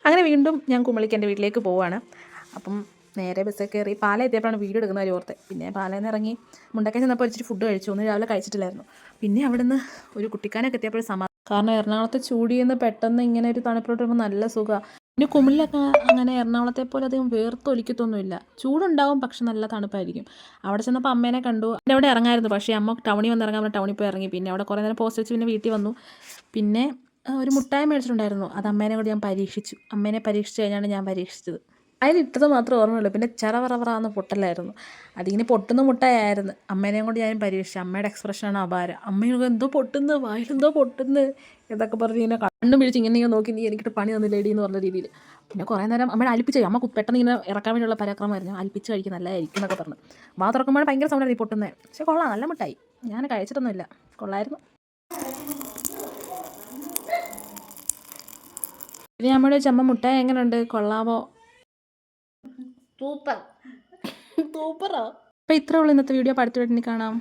അങ്ങനെ വീണ്ടും ഞാൻ കുമളിക്ക് എൻ്റെ വീട്ടിലേക്ക് പോവുകയാണ്. അപ്പം നേരെ ബസ്സൊക്കെ കയറി പാലം എത്തിയപ്പോഴാണ് വീഡിയോ എടുക്കുന്ന കാര്യം ഓർത്ത്. പിന്നെ പാലയിൽ നിന്ന് ഇറങ്ങി മുണ്ടക്കൈ ചെന്നപ്പോൾ ഇച്ചിരി ഫുഡ് കഴിച്ചു. ഒന്നും രാവിലെ കഴിച്ചിട്ടില്ലായിരുന്നു. പിന്നെ അവിടെ നിന്ന് ഒരു കുട്ടിക്കാനൊക്കെ എത്തിയപ്പോഴും കാരണം എറണാകുളത്തെ ചൂടിൽ നിന്ന് പെട്ടെന്ന് ഇങ്ങനെ ഒരു തണുപ്പിലോട്ട് വരുമ്പോൾ നല്ല സുഖമാണ്. പിന്നെ കുമളിലൊക്കെ അങ്ങനെ എറണാകുളത്തെ പോലെ അധികം വേർത്തൊലിക്കത്തൊന്നുമില്ല. ചൂടുണ്ടാവും, പക്ഷെ നല്ല തണുപ്പായിരിക്കും. അവിടെ ചെന്നപ്പോൾ അമ്മേനെ കണ്ടു. എൻ്റെ അവിടെ ഇറങ്ങായിരുന്നു, പക്ഷേ അമ്മ ടൗണിൽ വന്ന് ഇറങ്ങാൻ ടൗണിൽ പോയി ഇറങ്ങി. പിന്നെ അവിടെ കുറേ നേരം പോസ്റ്റ് വെച്ച് പിന്നെ വീട്ടിൽ വന്നു. പിന്നെ ഒരു മുട്ടായി മേടിച്ചിട്ടുണ്ടായിരുന്നു. അത് അമ്മേനെ കൂടി ഞാൻ പരീക്ഷിച്ചു. അമ്മേനെ പരീക്ഷിച്ച് കഴിഞ്ഞാണ് ഞാൻ പരീക്ഷിച്ചത്. അതിലിട്ടത് മാത്രമേ ഓർമ്മയുള്ളൂ. പിന്നെ ചറവറവറാന്ന് പൊട്ടലായിരുന്നു. അതിങ്ങനെ പൊട്ടുന്ന മുട്ടായിരുന്നു. അമ്മേനെയും കൊണ്ട് ഞാൻ പരീക്ഷിച്ചു. അമ്മയുടെ എക്സ്പ്രഷനാണ് അപാരം. അമ്മയോട് എന്തോ പൊട്ടുന്നു, വായിലെന്തോ പൊട്ടുന്നു എന്നൊക്കെ പറഞ്ഞ് ഇങ്ങനെ കണ്ണും പിടിച്ച് ഇങ്ങനെ നോക്കി, നീ എനിക്കിട്ട് പണി തന്നില്ലേടി എന്ന് പറഞ്ഞ രീതിയിൽ. പിന്നെ കുറേ നേരം അമ്മയുടെ അൽപ്പിച്ച് അമ്മ പെട്ടെന്ന് ഇങ്ങനെ ഇറക്കാൻ വേണ്ടിയുള്ള പരാക്രമമായിരുന്നു. അൽപ്പിച്ച് കഴിക്കും, നല്ലതായിരിക്കും എന്നൊക്കെ പറഞ്ഞു. വാ തുറക്കുമ്പോൾ ഭയങ്കര സൗണ്ടായിരുന്നു ഈ പൊട്ടുന്നത്. പക്ഷേ കൊള്ളാം, നല്ല മുട്ടായി. ഞാൻ കഴിച്ചിട്ടൊന്നുമില്ല, കൊള്ളായിരുന്നു. പിന്നെ നമ്മുടെ ചമ്മ മുട്ടായി എങ്ങനെയുണ്ട്, കൊള്ളാമോ? സൂപ്പർ. സൂപ്പറോ? അപ്പോൾ ഇത്രേ ഉള്ളൂ ഇന്നത്തെ വീഡിയോ. അടുത്ത വീട്ടിൽ കാണാം.